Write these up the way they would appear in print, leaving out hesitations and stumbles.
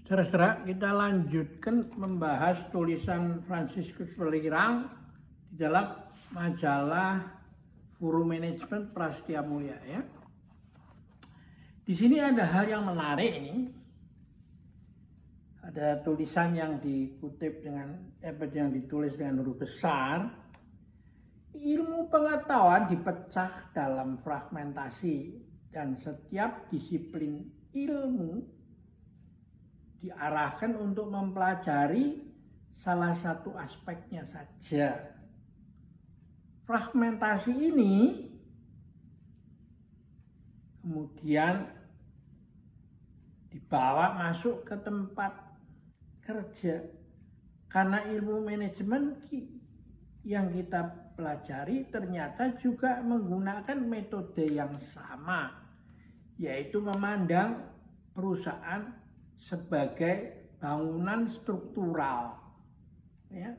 Saudara-saudara, kita lanjutkan membahas tulisan Franciscus Welirang di dalam majalah Forum Manajemen Prasetya Mulia ya. Di sini ada hal yang menarik ini. Ada tulisan yang dikutip dengan yang ditulis dengan huruf besar. Ilmu pengetahuan dipecah dalam fragmentasi dan setiap disiplin ilmu diarahkan untuk mempelajari salah satu aspeknya saja. Fragmentasi ini kemudian dibawa masuk ke tempat kerja. Karena ilmu manajemen yang kita pelajari ternyata juga menggunakan metode yang sama, yaitu memandang perusahaan sebagai bangunan struktural ya,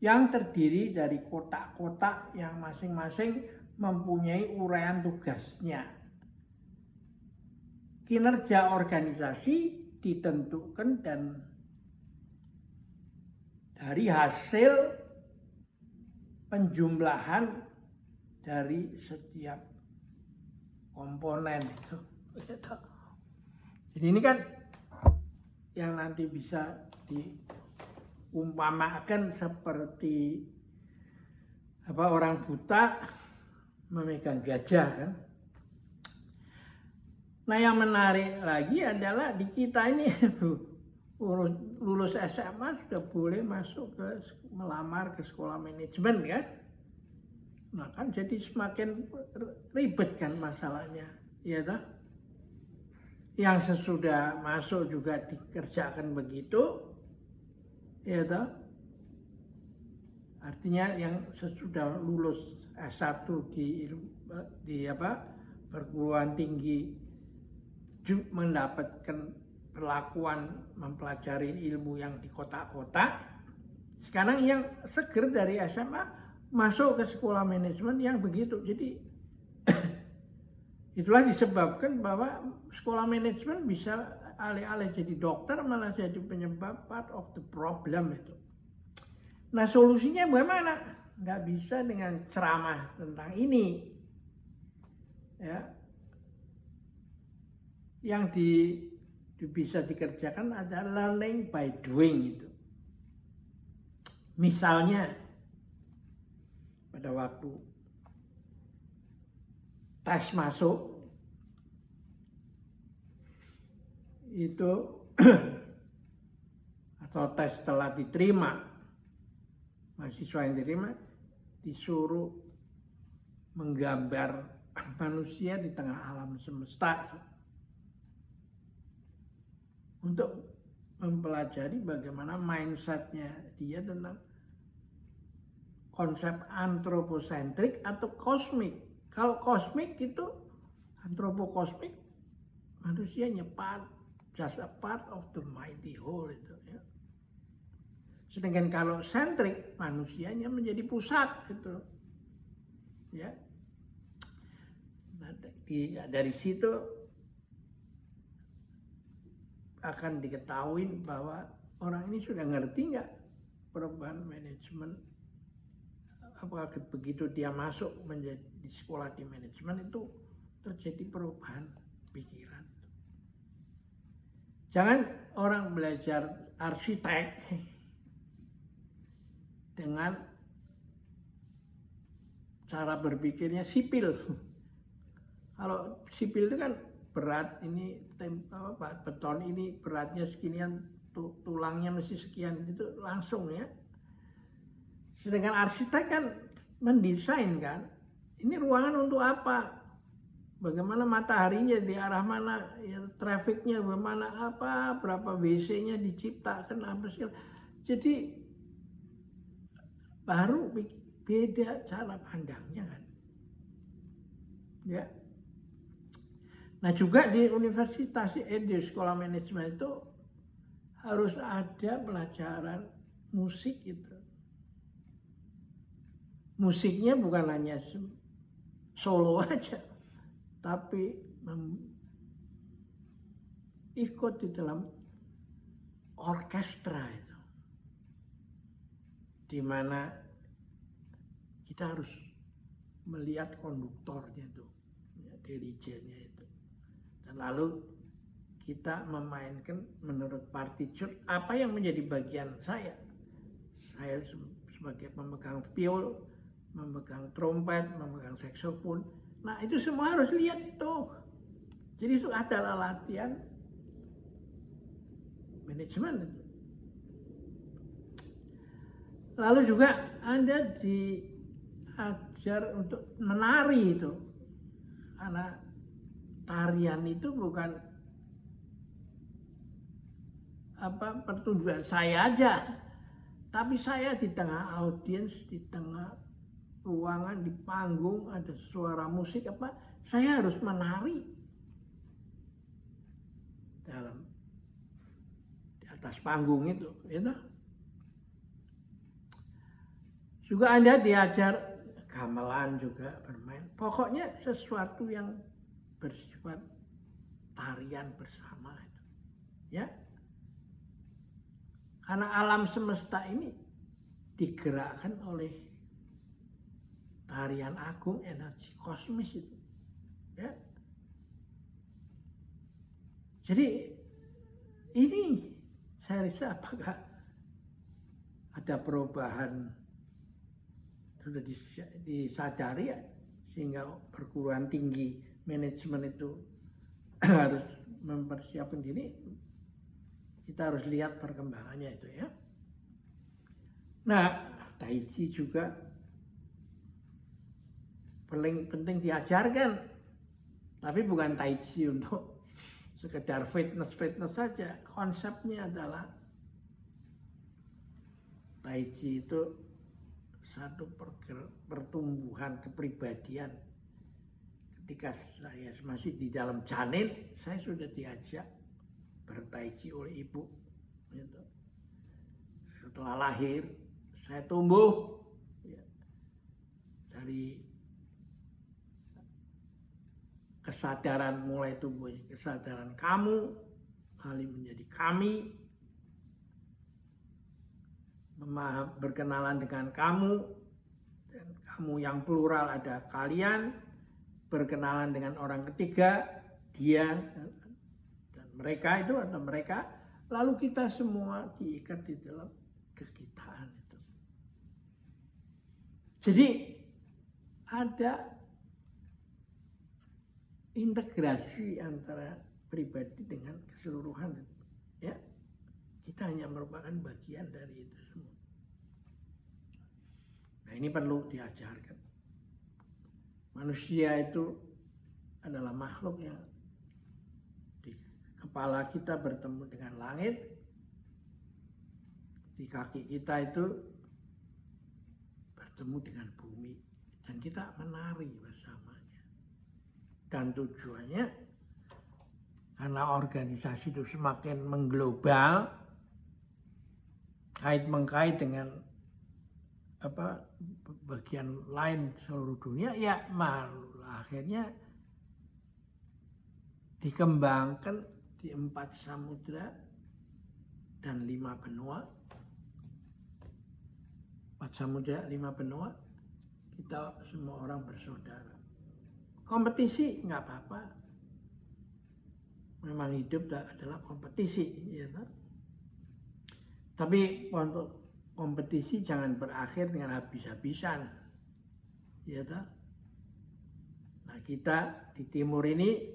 yang terdiri dari kotak-kotak yang masing-masing mempunyai uraian tugasnya. Kinerja organisasi ditentukan dan dari hasil penjumlahan dari setiap komponen itu. Jadi ini kan yang nanti bisa diumpamakan seperti orang buta memegang gajah kan. Nah yang menarik lagi adalah di kita ini lulus SMA sudah boleh masuk melamar ke sekolah manajemen kan. Nah kan jadi semakin ribet kan masalahnya, ya toh? Yang sesudah masuk juga dikerjakan begitu, ya toh? Artinya yang sesudah lulus S1 di perguruan tinggi mendapatkan perlakuan mempelajari ilmu yang di kotak-kotak. Sekarang yang seger dari SMA masuk ke sekolah manajemen yang begitu. Jadi itulah disebabkan bahwa sekolah manajemen bisa alih-alih jadi dokter malah jadi penyebab part of the problem itu. Nah solusinya bagaimana? Nggak bisa dengan ceramah tentang ini. Ya. Yang bisa dikerjakan adalah learning by doing itu. Misalnya pada waktu tes masuk itu atau tes setelah diterima, mahasiswa yang diterima disuruh menggambar manusia di tengah alam semesta untuk mempelajari bagaimana mindsetnya dia tentang konsep antroposentrik atau kosmik. Kalau kosmik itu antropokosmik, manusianya just a part of the mighty whole itu ya. Sedangkan kalau sentrik, manusianya menjadi pusat gitu. Ya. Nah, dari situ akan diketahui bahwa orang ini sudah ngerti nggak perubahan manajemen. Apakah begitu dia masuk menjadi di sekolah di manajemen itu terjadi perubahan pikiran. Jangan orang belajar arsitek dengan cara berpikirnya sipil. Kalau sipil itu kan berat, ini beton ini beratnya seginian, tulangnya mesti sekian, itu langsung ya. Sedangkan arsitek kan mendesain kan, ini ruangan untuk apa, bagaimana mataharinya di arah mana, ya, trafiknya bagaimana, berapa WC-nya diciptakan apa sih. Jadi baru beda cara pandangnya kan. Ya. Nah juga di universitas di sekolah manajemen itu harus ada pelajaran musik itu. Musiknya bukan hanya solo aja, tapi ikut di dalam orkestra itu, di mana kita harus melihat konduktornya itu, ya, dirijennya itu, dan lalu kita memainkan menurut partitur apa yang menjadi bagian saya. Saya sebagai pemegang viol, memegang trompet, memegang saksofon. Nah itu semua harus lihat itu. Jadi itu adalah latihan manajemen itu. Lalu juga Anda diajar untuk menari itu. Karena tarian itu bukan pertunjukan saya aja, tapi saya di tengah audiens, di tengah ruangan, di panggung ada suara musik saya harus menari di atas panggung itu, gitu. Juga Anda diajar gamelan juga bermain. Pokoknya sesuatu yang bersifat tarian bersama itu, ya. Karena alam semesta ini digerakkan oleh tarian agung, energi kosmis itu, ya. Jadi ini saya rasa apakah ada perubahan sudah disadari ya, sehingga perguruan tinggi manajemen itu harus mempersiapkan diri. Kita harus lihat perkembangannya itu, ya. Nah, Tai Chi juga paling penting diajarkan, tapi bukan Tai Chi untuk sekedar fitness saja. Konsepnya adalah Tai Chi itu satu pertumbuhan kepribadian. Ketika saya masih di dalam janin, saya sudah diajak bertai chi oleh ibu, gitu. Setelah lahir saya tumbuh, ya, dari kesadaran, mulai tumbuh kesadaran kamu, lalu menjadi kami, berkenalan dengan kamu, dan kamu yang plural ada kalian, berkenalan dengan orang ketiga, dia dan mereka itu atau mereka, lalu kita semua diikat di dalam kekitaan itu. Jadi ada integrasi antara pribadi dengan keseluruhan itu, ya. Kita hanya merupakan bagian dari itu semua. Nah ini perlu diajarkan. Manusia itu adalah makhluk yang di kepala kita bertemu dengan langit, di kaki kita itu bertemu dengan bumi, dan kita menari bersamanya. Dan tujuannya, karena organisasi itu semakin mengglobal, kait-mengkait dengan bagian lain seluruh dunia, ya malah akhirnya dikembangkan di 4 samudra dan 5 benua. 4 samudra, 5 benua, kita semua orang bersaudara. Kompetisi nggak apa-apa, memang hidup adalah kompetisi, ya kan? Tapi untuk kompetisi jangan berakhir dengan habis-habisan, ya tak? Nah kita di timur ini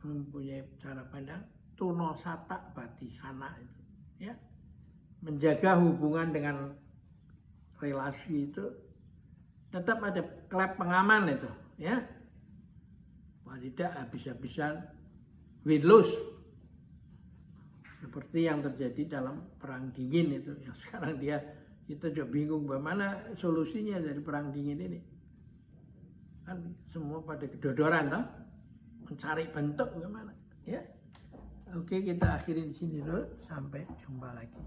mempunyai cara pandang tuno sata bati sana itu, ya, menjaga hubungan dengan relasi itu tetap ada klep pengaman itu, ya, tidak habis-habisan win lose. Seperti yang terjadi dalam perang dingin itu, yang sekarang kita juga bingung bagaimana solusinya dari perang dingin ini. Kan semua pada kedodoran toh, mencari bentuk bagaimana, ya. Oke, kita akhiri di sini dulu, sampai jumpa lagi.